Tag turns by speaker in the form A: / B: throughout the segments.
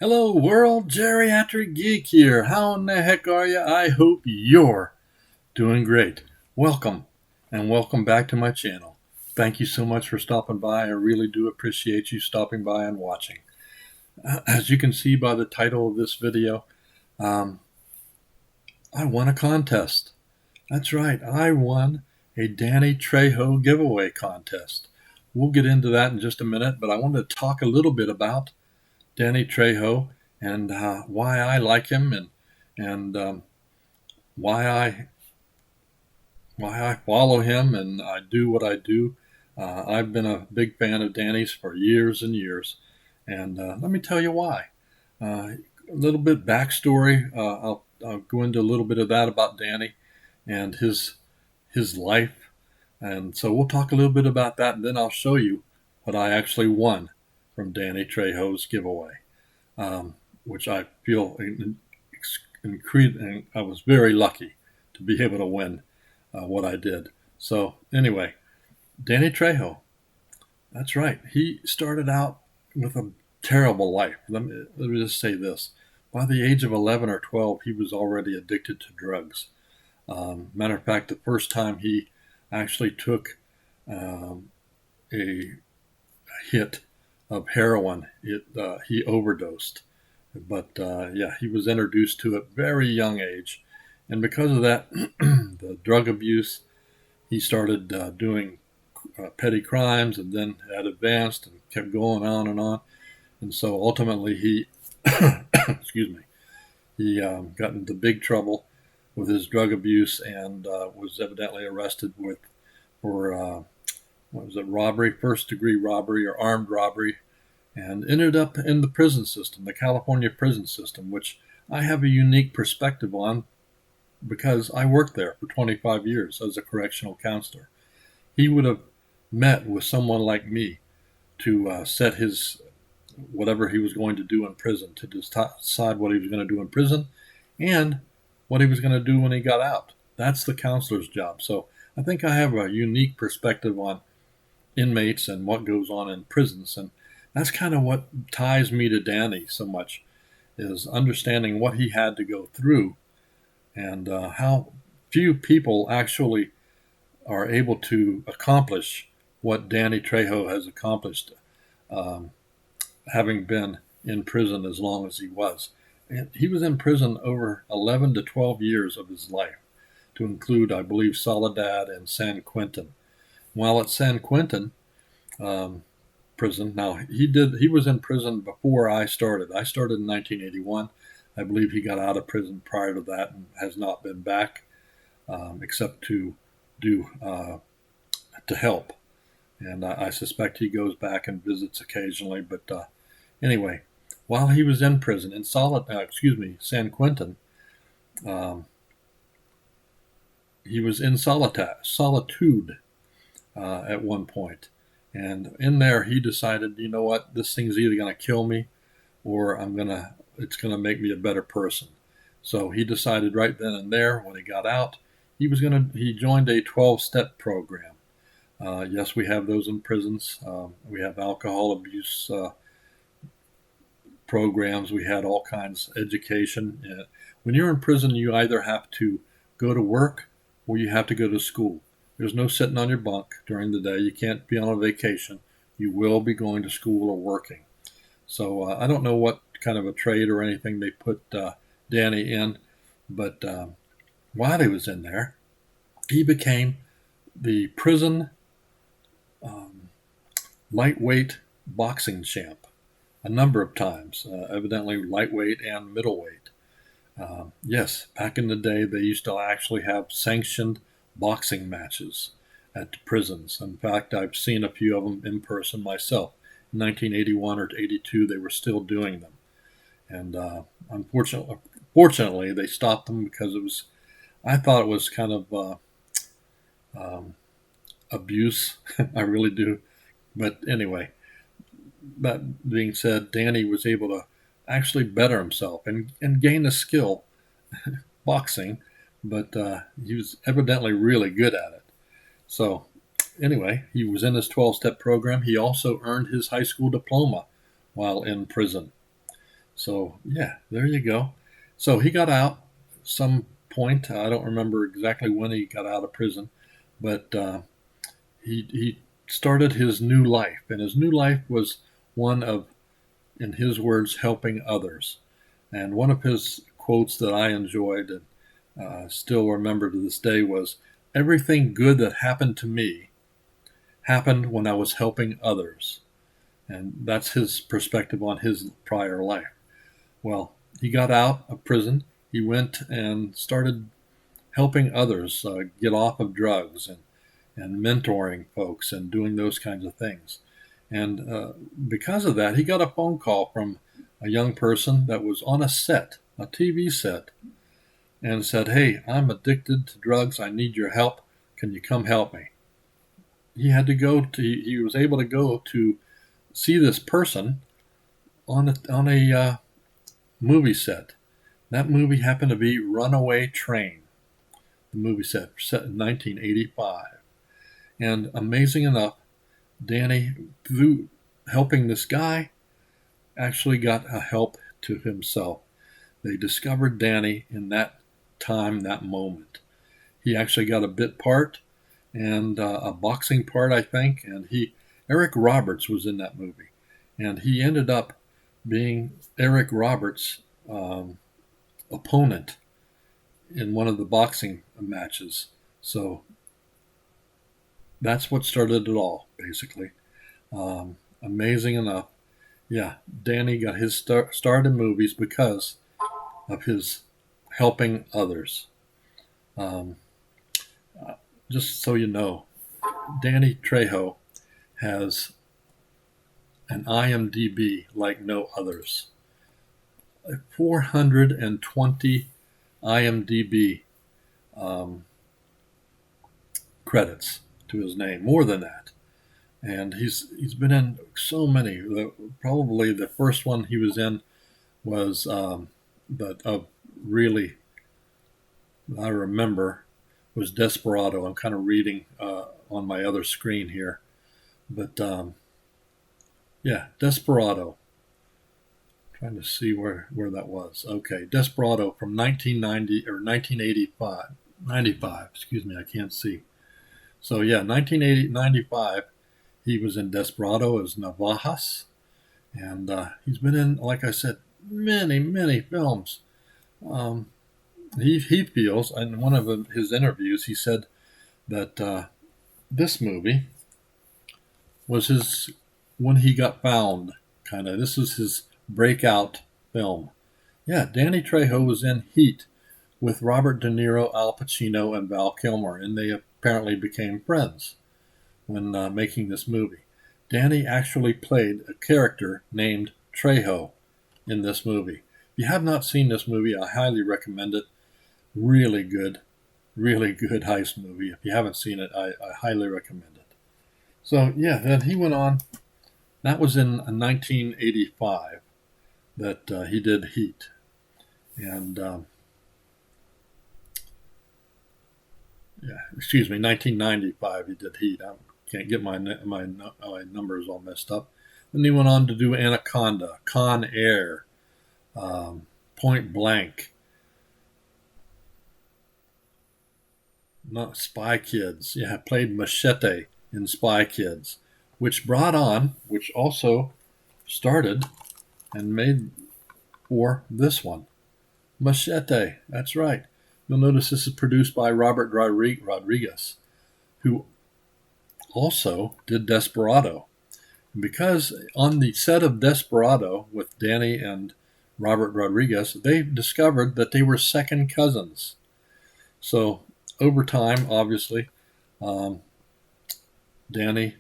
A: Hello world, Geriatric Geek here. How in the heck are you? I hope you're doing great. Welcome, and welcome back to my channel. Thank you so much for stopping by. I really do appreciate you stopping by and watching. As you can see by the title of this video, I won a contest. That's right, I won a Danny Trejo giveaway contest. We'll get into that in just a minute, but I wanted to talk a little bit about Danny Trejo and why I like him and why I follow him and I do what I do. I've been a big fan of Danny's for years and years, and let me tell you why. A little bit backstory. I'll go into a little bit of that about Danny and his life, and so we'll talk a little bit about that, and then I'll show you what I actually won from Danny Trejo's giveaway, which I feel I was very lucky to be able to win what I did. So anyway, Danny Trejo, that's right. He started out with a terrible life. Let me just say this. By the age of 11 or 12, he was already addicted to drugs. Matter of fact, the first time he actually took a hit of heroin, he overdosed. But yeah, he was introduced to it very young age. And because of that, the drug abuse, he started doing petty crimes, and then had advanced and kept going on and on. And so ultimately he, excuse me, he got into big trouble with his drug abuse and was evidently arrested for what was it, robbery, first degree robbery or armed robbery, and ended up in the prison system, the California prison system, which I have a unique perspective on because I worked there for 25 years as a correctional counselor. He would have met with someone like me to set his whatever he was going to do in prison, to decide what he was going to do in prison and what he was going to do when he got out. That's the counselor's job. So I think I have a unique perspective on inmates and what goes on in prisons, and that's kind of what ties me to Danny so much, is understanding what he had to go through and how few people actually are able to accomplish what Danny Trejo has accomplished, having been in prison as long as he was. And he was in prison over 11 to 12 years of his life, to include, I believe, Soledad and San Quentin. While at San Quentin prison, now he was in prison before I started. I started in 1981. I believe he got out of prison prior to that and has not been back, except to do to help. And I suspect he goes back and visits occasionally. But anyway, while he was in prison in San Quentin, he was in solitude at one point. And in there, he decided, you know what, this thing's either going to kill me or it's going to make me a better person. So he decided right then and there, when he got out, he joined a 12-step program. Yes, we have those in prisons. We have alcohol abuse programs. We had all kinds of education. When you're in prison, you either have to go to work or you have to go to school. There's no sitting on your bunk during the day. You can't be on a vacation. You will be going to school or working. So I don't know what kind of a trade or anything they put Danny in, but while he was in there, he became the prison lightweight boxing champ a number of times, evidently lightweight and middleweight. Yes, back in the day, they used to actually have sanctioned boxing matches at prisons. In fact, I've seen a few of them in person myself. In 1981 or 82, they were still doing them. And unfortunately, they stopped them because I thought it was kind of abuse. I really do. But anyway, that being said, Danny was able to actually better himself and gain a skill boxing, but he was evidently really good at it. So anyway, he was in his 12-step program. He also earned his high school diploma while in prison. So yeah, there you go. So he got out some point. I don't remember exactly when he got out of prison, but he started his new life, and his new life was one of, in his words, helping others. And one of his quotes that I enjoyed and still remember to this day was, "Everything good that happened to me happened when I was helping others." And that's his perspective on his prior life. Well, he got out of prison. He went and started helping others get off of drugs and mentoring folks and doing those kinds of things. And because of that, he got a phone call from a young person that was on a set, a TV set, and said, "Hey, I'm addicted to drugs. I need your help. Can you come help me?" He was able to go to see this person on a movie set. That movie happened to be Runaway Train, the movie set in 1985. And amazing enough, Danny, through helping this guy, actually got a help to himself. They discovered Danny in that time, that moment. He actually got a bit part and a boxing part, I think. And Eric Roberts was in that movie, and he ended up being Eric Roberts' opponent in one of the boxing matches. So that's what started it all, basically. Amazing enough. Yeah, Danny got his start in movies because of his helping others. Um, just so you know, Danny Trejo has an IMDb like no others. 420 IMDb um, credits to his name, more than that. And he's been in so many. Probably the first one he was in was, but really I remember, was Desperado. I'm kind of reading on my other screen here, but yeah, Desperado. Trying to see where that was. Okay, Desperado from 1990 or 1985, 95. Excuse me, I can't see. So yeah, 1995. He was in Desperado as Navajas, and he's been in, like I said, many films. Um, he feels, in one of his interviews, he said that this movie was his, when he got found, kind of. This was his breakout film. Yeah, Danny Trejo was in Heat with Robert De Niro, Al Pacino, and Val Kilmer, and they apparently became friends when making this movie. Danny actually played a character named Trejo in this movie. If you have not seen this movie, I highly recommend it. Really good heist movie. If you haven't seen it, I highly recommend it. So yeah, then he went on. That was in 1985 that he did Heat, and yeah, excuse me, 1995 he did Heat. I can't get my numbers all messed up. Then he went on to do Anaconda, Con Air, Point Blank, not Spy Kids. Yeah, played Machete in Spy Kids, which also started and made for this one, Machete. That's right. You'll notice this is produced by Robert Rodriguez, who also did Desperado. Because on the set of Desperado with Danny and Robert Rodriguez, they discovered that they were second cousins. So over time, obviously, Danny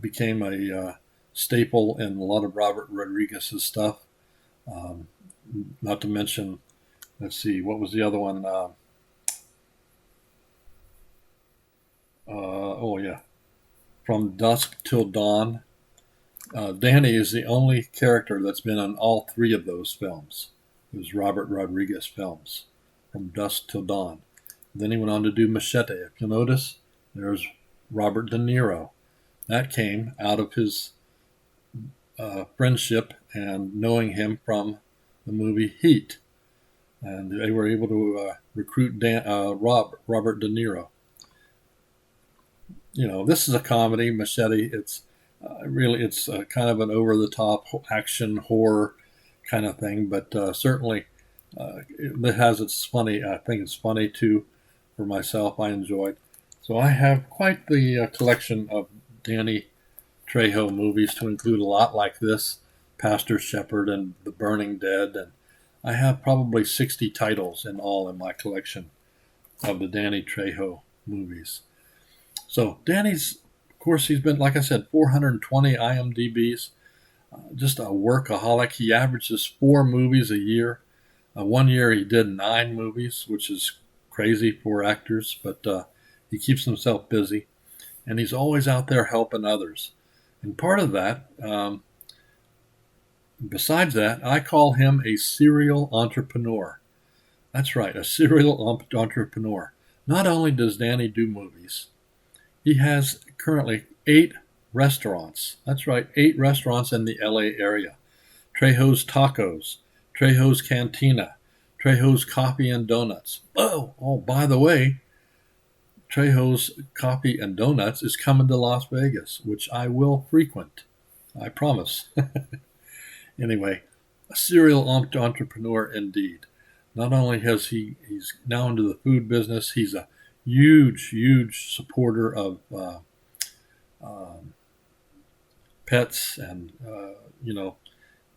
A: became a staple in a lot of Robert Rodriguez's stuff. Not to mention, let's see, what was the other one? Oh yeah, From Dusk Till Dawn. Danny is the only character that's been on all three of those films. It was Robert Rodriguez films, From Dusk Till Dawn. Then he went on to do Machete. If you'll notice, there's Robert De Niro. That came out of his friendship and knowing him from the movie Heat. And they were able to recruit Robert De Niro. This is a comedy, Machete. It's it's kind of an over-the-top action horror kind of thing, but certainly it has its funny. I think it's funny too. For myself, I enjoyed. So I have quite the collection of Danny Trejo movies, to include a lot like this, Pastor Shepherd and The Burning Dead, and I have probably 60 titles in all in my collection of the Danny Trejo movies. So Danny's, of course, he's been, like I said, 420 IMDb's, just a workaholic. He averages 4 movies a year. One year he did 9 movies, which is crazy for actors, but he keeps himself busy, and he's always out there helping others. And part of that, besides that, I call him a serial entrepreneur. That's right, a serial entrepreneur. Not only does Danny do movies, he has currently 8 restaurants. That's right, 8 restaurants in the LA area. Trejo's Tacos, Trejo's Cantina, Trejo's Coffee and Donuts. Oh, by the way, Trejo's Coffee and Donuts is coming to Las Vegas, which I will frequent. I promise. Anyway, a serial entrepreneur indeed. Not only has he's now into the food business, he's a huge supporter of pets and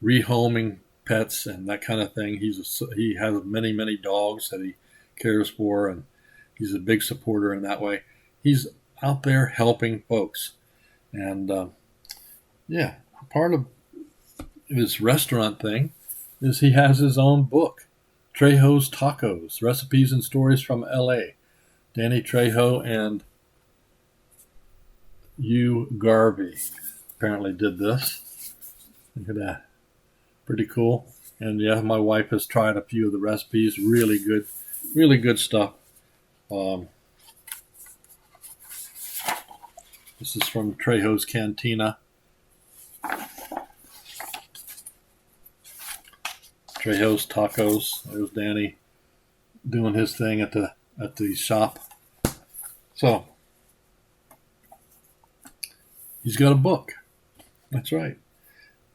A: rehoming pets and that kind of thing. He has many dogs that he cares for, and he's a big supporter in that way. He's out there helping folks, and part of his restaurant thing is he has his own book, Trejo's Tacos: Recipes and Stories from L.A. Danny Trejo and Hugh Garvey apparently did this. Look at that. Pretty cool. And yeah, my wife has tried a few of the recipes. Really good stuff. This is from Trejo's Cantina. Trejo's Tacos. There's Danny doing his thing at the shop. So he's got a book. That's right.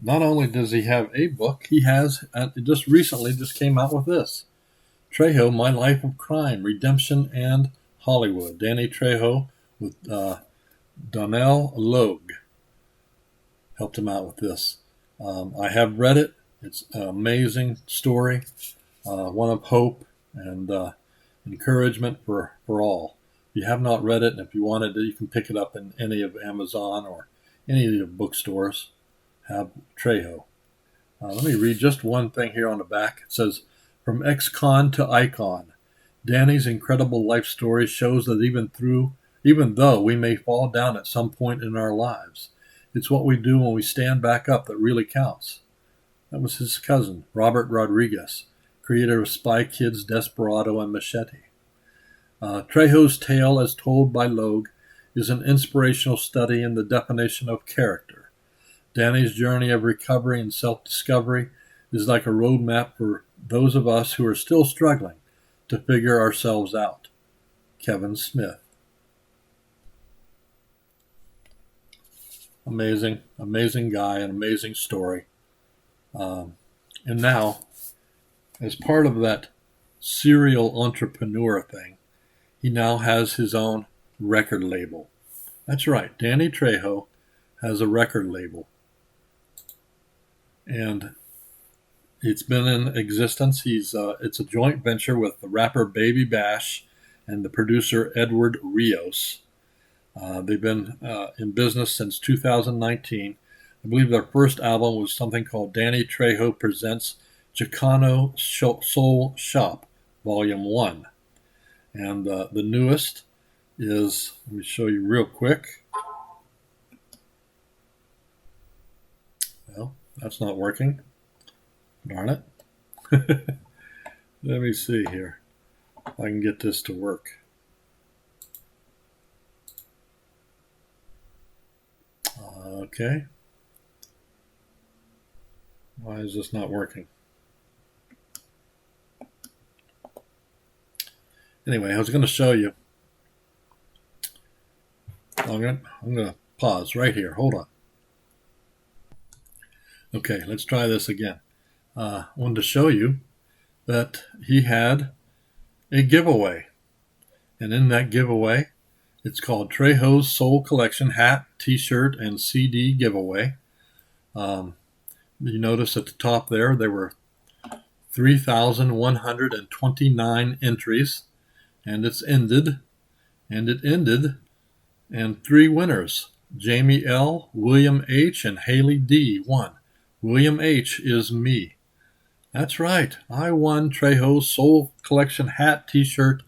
A: Not only does he have a book, he has just recently came out with this. Trejo, My Life of Crime, Redemption and Hollywood. Danny Trejo with Donnell Logue helped him out with this. I have read it. It's an amazing story, one of hope and encouragement for all. If you have not read it, and if you wanted to, you can pick it up in any of Amazon or any of the bookstores. Have Trejo. Let me read just one thing here on the back. It says, from ex-con to icon, Danny's incredible life story shows that even though we may fall down at some point in our lives, it's what we do when we stand back up that really counts. That was his cousin, Robert Rodriguez, creator of Spy Kids, Desperado, and Machete. Trejo's tale, as told by Logue, is an inspirational study in the definition of character. Danny's journey of recovery and self-discovery is like a roadmap for those of us who are still struggling to figure ourselves out. Kevin Smith. Amazing guy, an amazing story. And now, as part of that serial entrepreneur thing, he now has his own record label. That's right, Danny Trejo has a record label. And it's been in existence. It's a joint venture with the rapper Baby Bash and the producer Edward Rios. They've been in business since 2019. I believe their first album was something called Danny Trejo Presents Chicano Soul Shop, Volume 1. And the newest is, let me show you real quick. Well, that's not working. Darn it. Let me see here if I can get this to work. Okay. Why is this not working? Anyway, I was going to show you. I'm going to pause right here. Hold on. Okay, let's try this again. I wanted to show you that he had a giveaway. And in that giveaway, it's called Trejo's Soul Collection Hat, T-shirt, and CD giveaway. You notice at the top there were 3,129 entries, and it ended, and 3 winners. Jamie L., William H., and Haley D. won. William H. is me. That's right. I won Trejo's Soul Collection hat, T-shirt,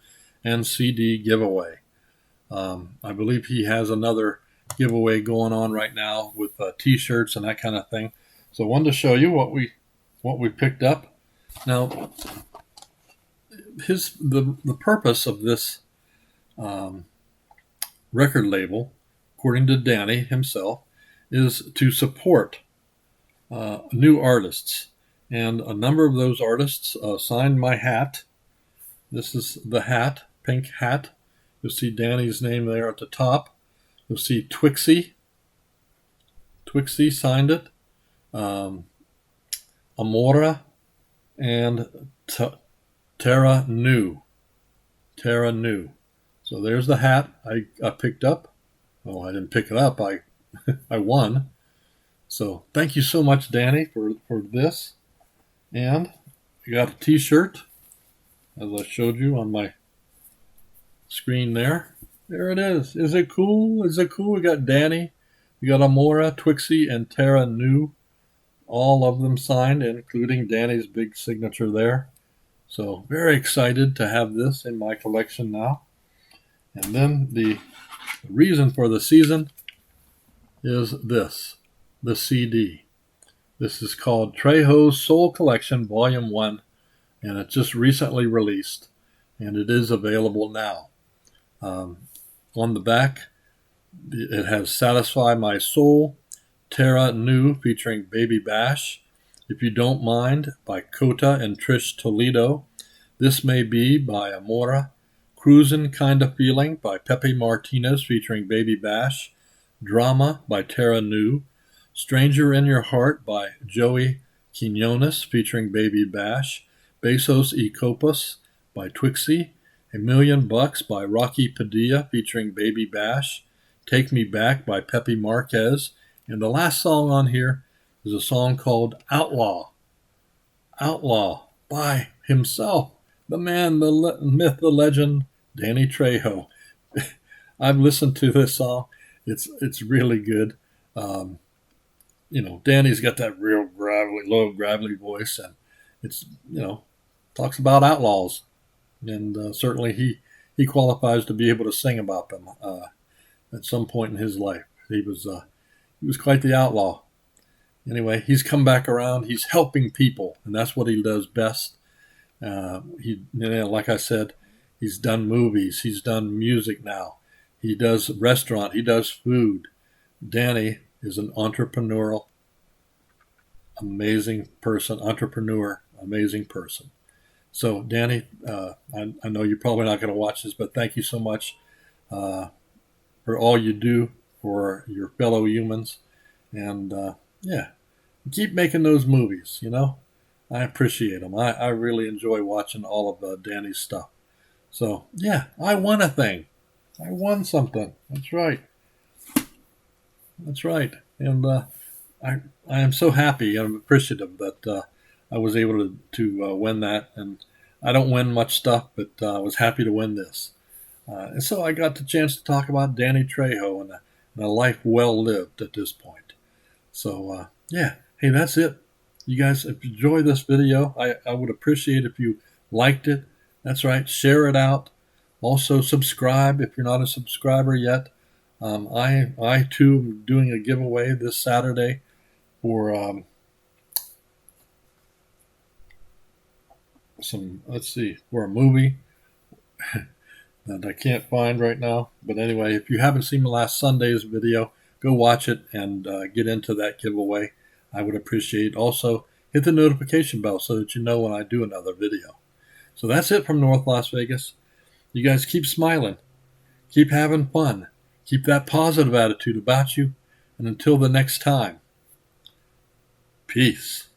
A: and CD giveaway. I believe he has another giveaway going on right now with T-shirts and that kind of thing. So I wanted to show you what we picked up. Now, the purpose of this record label, according to Danny himself, is to support new artists. And a number of those artists signed my hat. This is the hat, pink hat. You'll see Danny's name there at the top. You'll see Twixie. Twixie signed it. Amora and Terra Nu. Terra Nu. So there's the hat I picked up. Well, I didn't pick it up. I won. So thank you so much, Danny, for this. And you got a T-shirt, as I showed you on my screen there. There it is. Is it cool? Is it cool? We got Danny, we got Amora, Twixie, and Terra Nu. All of them signed, including Danny's big signature there. So very excited to have this in my collection now. And then the reason for the season is this, the CD. This is called Trejo's Soul Collection Volume 1, and it just recently released, and it is available now. On the back, it has Satisfy My Soul, Terra Nu featuring Baby Bash, If You Don't Mind by Kota and Trish Toledo, This May Be by Amora, Cruisin' Kinda Feeling by Pepe Martinez featuring Baby Bash, Drama by Terra Nu, Stranger in Your Heart by Joey Quinones featuring Baby Bash, Besos y Copas by Twixie, $1 Million by Rocky Padilla featuring Baby Bash, Take Me Back by Pepe Marquez, and the last song on here is a song called Outlaw. Outlaw by himself, the man, the myth, the legend, Danny Trejo. I've listened to this song. It's really good. Danny's got that real low gravelly voice, and it's, talks about outlaws. And certainly he qualifies to be able to sing about them at some point in his life. He was quite the outlaw. Anyway, he's come back around. He's helping people, and that's what he does best. Like I said, he's done movies. He's done music now. He does restaurant. He does food. Danny is an entrepreneurial, amazing person. So, Danny, I know you're probably not going to watch this, but thank you so much for all you do for your fellow humans. And, keep making those movies, I appreciate them. I really enjoy watching all of Danny's stuff. So, I won a thing. I won something. That's right. And I am so happy. I'm appreciative that I was able to win that. And I don't win much stuff, but I was happy to win this. And so I got the chance to talk about Danny Trejo and a life well lived at this point. So, hey, that's it. You guys, if you enjoy this video, I would appreciate if you liked it. That's right. Share it out. Also, subscribe if you're not a subscriber yet. I too am doing a giveaway this Saturday for for a movie that I can't find right now. But anyway, if you haven't seen last Sunday's video, go watch it and get into that giveaway. I would appreciate. Also, hit the notification bell so that you know when I do another video. So that's it from North Las Vegas. You guys keep smiling, keep having fun, keep that positive attitude about you, and until the next time, peace.